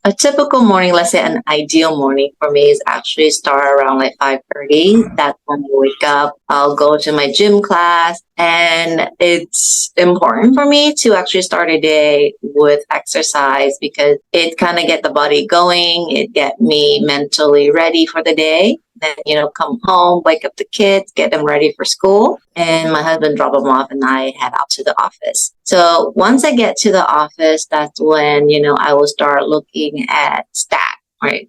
A typical morning, let's say an ideal morning for me, is actually start around like 5:30. That's when I wake up. I'll go to my gym class, and it's important for me to actually start a day with exercise because it kind of get the body going. It get me mentally ready for the day. Then, come home, wake up the kids, get them ready for school, and my husband drop them off and I head out to the office. So once I get to the office, that's when, I will start looking at stats, right?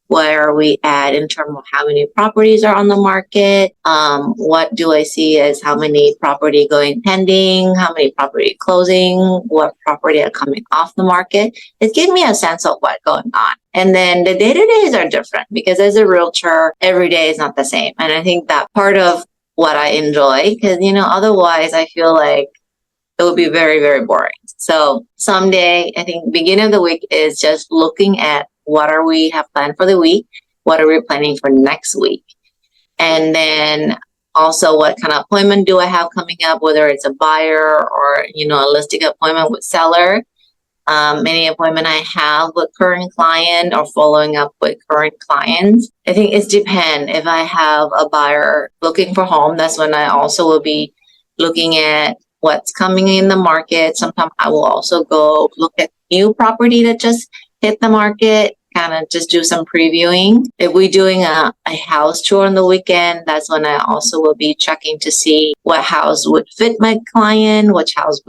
Where are we at in terms of how many properties are on the market? What do I see as how many property going pending? How many property closing? What property are coming off the market? It gives me a sense of what's going on. And then the day-to-days are different because as a realtor, every day is not the same. And I think that part of what I enjoy because, otherwise I feel like it would be very, very boring. So someday, I think beginning of the week is just looking at what are we have planned for the week? What are we planning for next week? And then also what kind of appointment do I have coming up, whether it's a buyer or, a listing appointment with seller. Any appointment I have with current client or following up with current clients. I think it depends. If I have a buyer looking for home, that's when I also will be looking at what's coming in the market. Sometimes I will also go look at new property that just hit the market, kind of just do some previewing. If we're doing a house tour on the weekend, that's when I also will be checking to see what house would fit my client, which house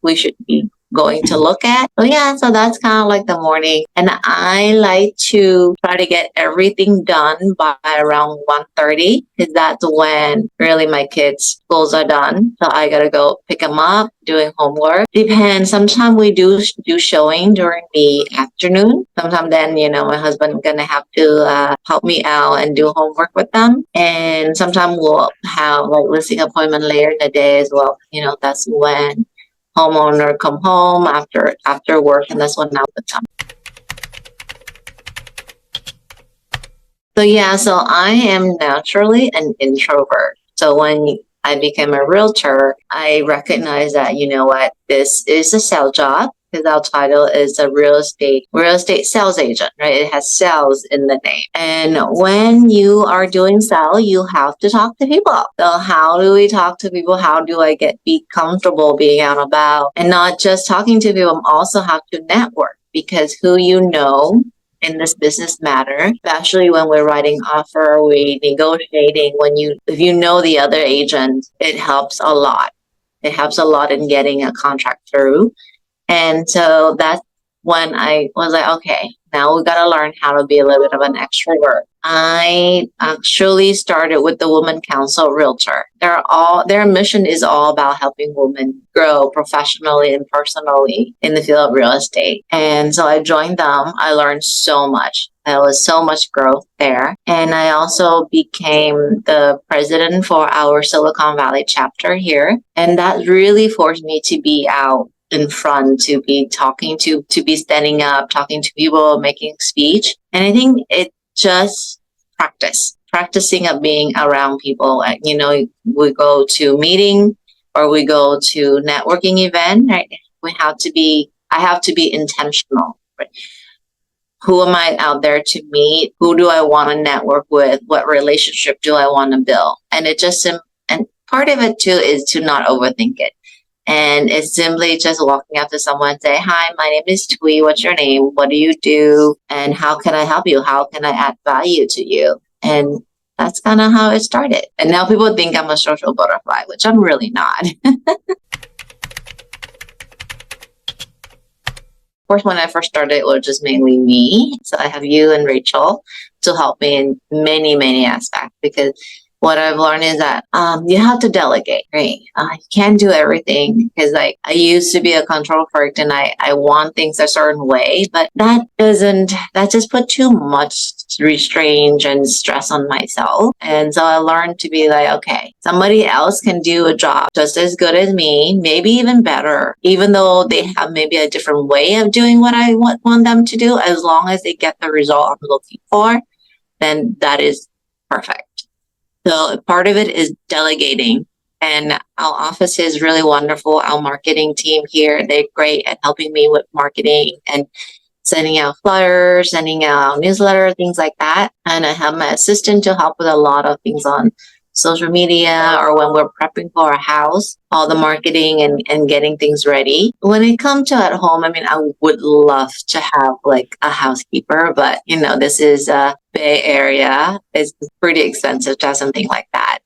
we should be going to look at. So that's kind of like the morning. And I like to try to get everything done by around 1:30 because that's when really my kids' schools are done. So I gotta go pick them up, doing homework. Depends. Sometimes we do showing during the afternoon. Sometimes then, my husband gonna have to help me out and do homework with them. And sometimes we'll have like listing appointment later in the day as well. That's when homeowner come home after work, and that's when I'm with them. So I am naturally an introvert. So when I became a realtor, I recognize that, this is a sales job because our title is a real estate sales agent, right? It has sales in the name. And when you are doing sales, you have to talk to people. So how do we talk to people? How do I be comfortable being out and about? And not just talking to people, I also have to network because who in this business matter, especially when we're writing offer, we negotiating. If you know the other agent, it helps a lot. It helps a lot in getting a contract through. And so that's when I was like, okay, now we got to learn how to be a little bit of an extrovert. I actually started with the Women Council Realtor. Their mission is all about helping women grow professionally and personally in the field of real estate. And so I joined them. I learned so much. There was so much growth there. And I also became the president for our Silicon Valley chapter here. And that really forced me to be out in front, to be to be standing up, talking to people, making speech. And I think it just practicing of being around people. We go to meeting or we go to networking event, right? I have to be intentional, right? Who am I out there to meet? Who do I want to network with? What relationship do I want to build? And and part of it too is to not overthink it. And it's simply just walking up to someone and say, hi, my name is Thuy. What's your name? What do you do? And how can I help you? How can I add value to you? And that's kind of how it started. And now people think I'm a social butterfly, which I'm really not. Of course, when I first started, it was just mainly me. So I have you and Rachel to help me in many, many aspects because what I've learned is that you have to delegate, right? You can't do everything because like I used to be a control freak and I want things a certain way, but that just put too much restraint and stress on myself. And so I learned to be like, okay, somebody else can do a job just as good as me, maybe even better, even though they have maybe a different way of doing what I want them to do, as long as they get the result I'm looking for, then that is perfect. So part of it is delegating. And our office is really wonderful. Our marketing team here, they're great at helping me with marketing and sending out flyers, sending out newsletters, things like that. And I have my assistant to help with a lot of things on social media or when we're prepping for a house, all the marketing and getting things ready. When it comes to at home, I mean, I would love to have like a housekeeper, but this is a Bay Area. It's pretty expensive to have something like that.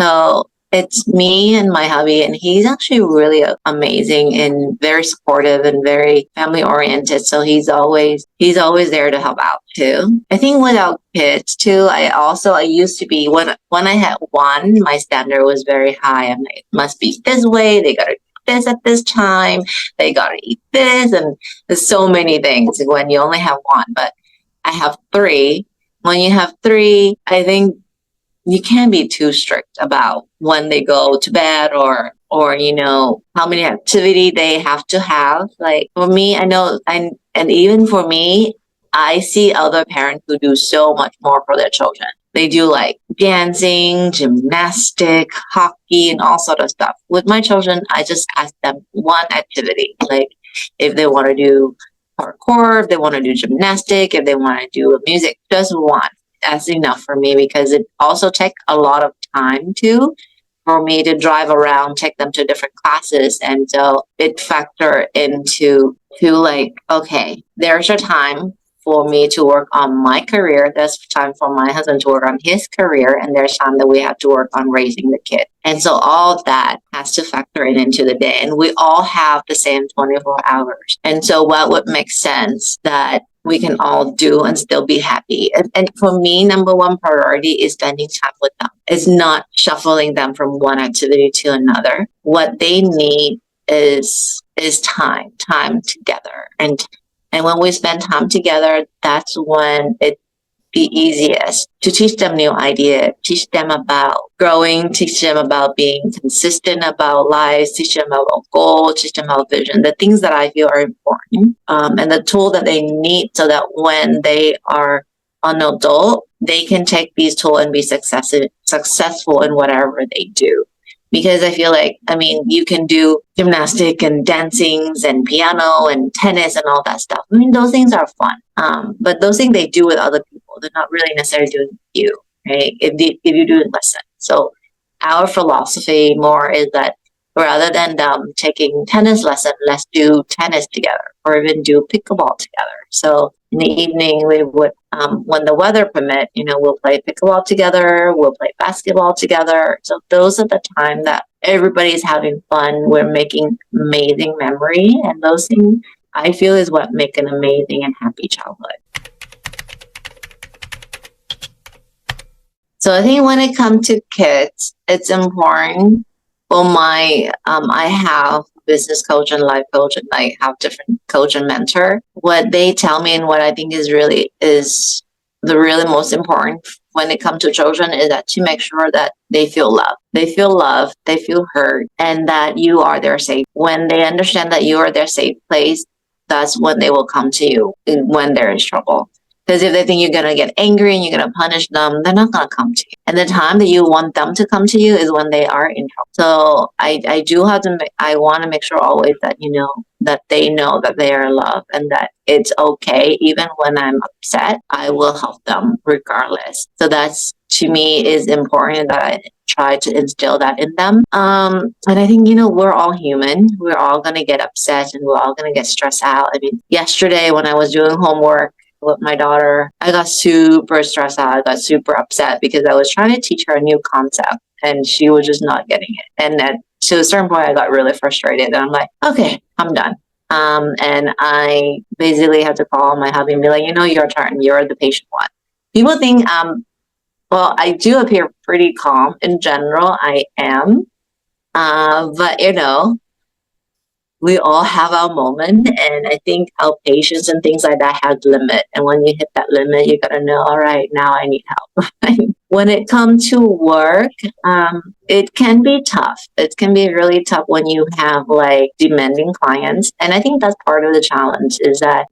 So it's me and my hubby, and he's actually really amazing and very supportive and very family oriented. So he's always there to help out too. I think without kids too, I used to be when I had one, my standard was very high. I'm like, it must be this way. They gotta do this at this time. They gotta eat this, and there's so many things when you only have one. But I have three. When you have three, I think you can't be too strict about when they go to bed or how many activity they have to have. Like for me, I know, and even for me, I see other parents who do so much more for their children. They do like dancing, gymnastic, hockey, and all sort of stuff. With my children, I just ask them one activity. Like if they want to do parkour, if they want to do gymnastic, if they want to do music, just one. That's enough for me because it also takes a lot of time too for me to drive around, take them to different classes. And so it factor into like, okay, there's a time for me to work on my career. There's time for my husband to work on his career. And there's time that we have to work on raising the kid. And so all of that has to factor into the day. And we all have the same 24 hours. And so what would make sense that we can all do and still be happy. And for me, number one priority is spending time with them. It's not shuffling them from one activity to another. What they need is time together. And when we spend time together, that's when it's the easiest to teach them new ideas, teach them about growing, teach them about being consistent about life, teach them about goals, teach them about vision, the things that I feel are important, and the tool that they need so that when they are an adult, they can take these tools and be successful in whatever they do. Because I feel like, you can do gymnastic and dancings and piano and tennis and all that stuff. Those things are fun. But those things they do with other people, they're not really necessarily doing with you, right? If you do listen. So our philosophy more is that rather than taking tennis lesson, let's do tennis together or even do pickleball together. So in the evening, we would, when the weather permit, we'll play pickleball together, we'll play basketball together. So those are the time that everybody's having fun. We're making amazing memory. And those things I feel is what make an amazing and happy childhood. So I think when it comes to kids, it's important. Well, I have business coach and life coach, and I have different coach and mentor. What they tell me and what I think is the really most important when it comes to children is that to make sure that they feel loved. They feel loved, they feel heard, and that you are their safe. When they understand that you are their safe place, that's when they will come to you when they're in trouble. Because if they think you're going to get angry and you're going to punish them, they're not going to come to you. And the time that you want them to come to you is when they are in trouble. So I want to make sure always that, that they know that they are loved and that it's okay. Even when I'm upset, I will help them regardless. So that's, to me, is important that I try to instill that in them. And I think, we're all human. We're all going to get upset and we're all going to get stressed out. Yesterday when I was doing homework with my daughter, I got super stressed out. I got super upset because I was trying to teach her a new concept and she was just not getting it. And then to a certain point, I got really frustrated and I'm like, okay, I'm done. And I basically had to call my hubby and be like, your turn. You're the patient one. People think Well, I do appear pretty calm in general. I am. But we all have our moment, and I think our patience and things like that has limit. And when you hit that limit, you gotta know, all right, now I need help. When it comes to work, it can be tough. It can be really tough when you have like demanding clients. And I think that's part of the challenge is that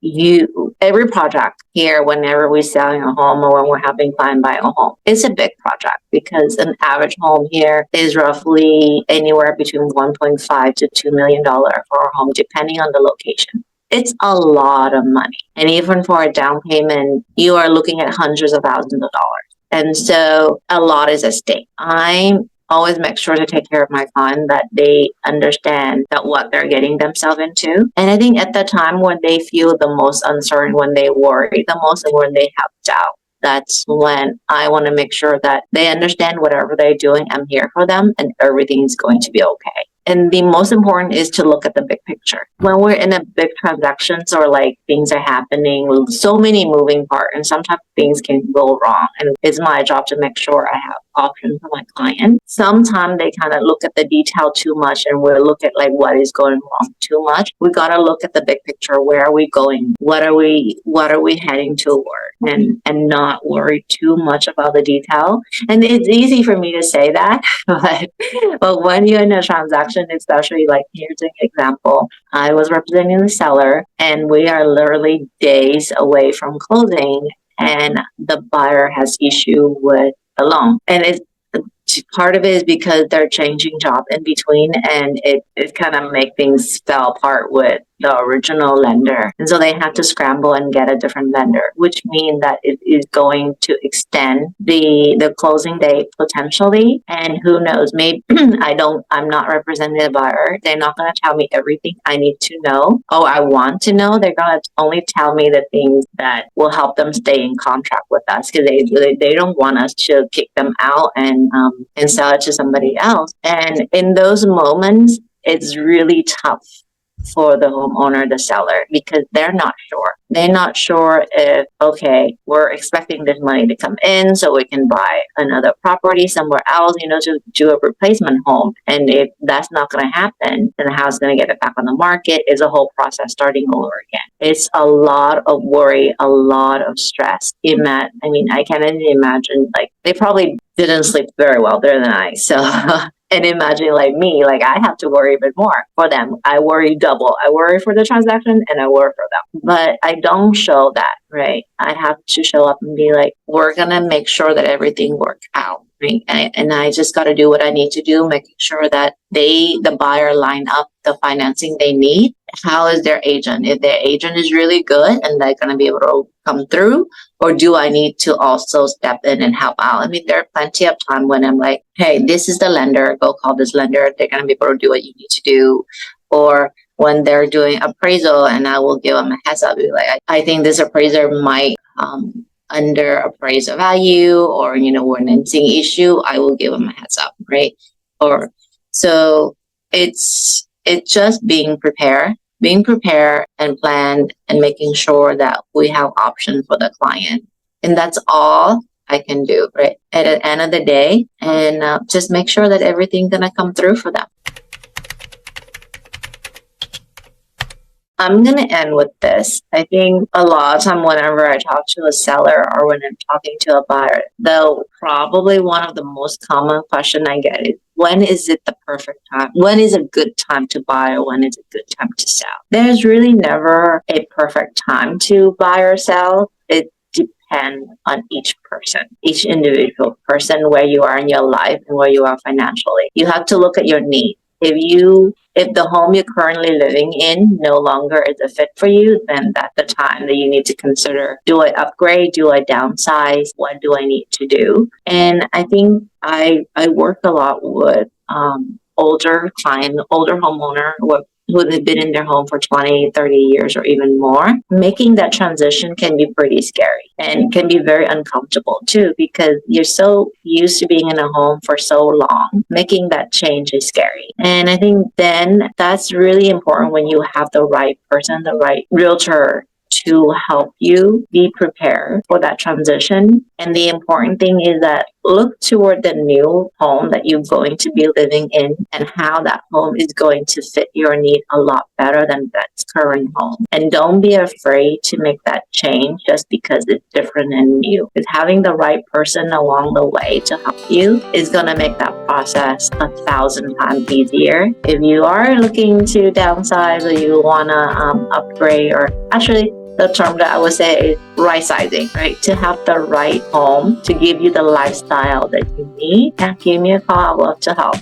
every project here, whenever we're selling a home or when we're having client buy a home, it's a big project because an average home here is roughly anywhere between 1.5 to $2 million for a home, depending on the location. It's a lot of money. And even for a down payment, you are looking at hundreds of thousands of dollars. And so a lot is at stake. I always make sure to take care of my client that they understand that what they're getting themselves into. And I think at the time when they feel the most uncertain, when they worry the most, and when they have doubt, that's when I want to make sure that they understand whatever they're doing, I'm here for them and everything's going to be okay. And the most important is to look at the big picture. When we're in a big transactions or like things are happening, so many moving parts, and sometimes things can go wrong. And it's my job to make sure I have options for my client. Sometimes they kind of look at the detail too much and we'll look at like what is going wrong too much. We got to look at the big picture. Where are we going? What are we heading toward? And not worry too much about the detail. And it's easy for me to say that, but when you're in a transaction, especially like here's an example, I was representing the seller and we are literally days away from closing and the buyer has issue with the loan. And it's part of it is because they're changing job in between and it kind of make things fell apart with the original lender. And so they have to scramble and get a different lender, which means that it is going to extend the closing date potentially. And who knows, maybe I'm not representing the buyer. They're not going to tell me everything I need to know. Oh, I want to know. They're going to only tell me the things that will help them stay in contract with us because they don't want us to kick them out and sell it to somebody else. And in those moments, it's really tough for the homeowner, the seller, because they're not sure. They're not sure if, okay, we're expecting this money to come in so we can buy another property somewhere else, to do a replacement home. And if that's not going to happen, then the house is going to get it back on the market. It's a whole process starting over again. It's a lot of worry, a lot of stress. I can't even imagine, like, they probably didn't sleep very well there than I. So and imagine like me, like I have to worry a bit more for them. I worry double. I worry for the transaction and I worry for them. But I don't show that, right? I have to show up and be like, we're going to make sure that everything works out. Right? And I just got to do what I need to do, making sure that the buyer line up the financing they need. How is their agent? If their agent is really good and they're going to be able to come through, or do I need to also step in and help out? There are plenty of time when I'm like, hey, this is the lender, go call this lender. They're going to be able to do what you need to do. Or when they're doing appraisal and I will give them a heads up, be like, I think this appraiser might under appraisal value or, we're an issue, I will give them a heads up, right? Or so it's just being prepared and planned and making sure that we have options for the client. And that's all I can do, right? At the end of the day, and just make sure that everything's going to come through for them. I'm going to end with this. I think a lot of time whenever I talk to a seller or when I'm talking to a buyer, though probably one of the most common question I get is, when is it the perfect time? When is a good time to buy or when is a good time to sell? There's really never a perfect time to buy or sell. It depends on each person, each individual person, where you are in your life and where you are financially. You have to look at your needs. If the home you're currently living in no longer is a fit for you, then that's the time that you need to consider, do I upgrade? Do I downsize? What do I need to do? And I think I work a lot with older homeowner who have been in their home for 20, 30 years or even more. Making that transition can be pretty scary and can be very uncomfortable too, because you're so used to being in a home for so long. Making that change is scary. And I think then that's really important when you have the right person, the right realtor to help you be prepared for that transition. And the important thing is that look toward the new home that you're going to be living in and how that home is going to fit your need a lot better than that current home. And don't be afraid to make that change just because it's different and new. Because having the right person along the way to help you is going to make that process 1,000 times easier. If you are looking to downsize or you want to upgrade, or actually the term that I would say is right sizing, right? To have the right home to give you the lifestyle that you need. Yeah, give me a call. I'd love to help.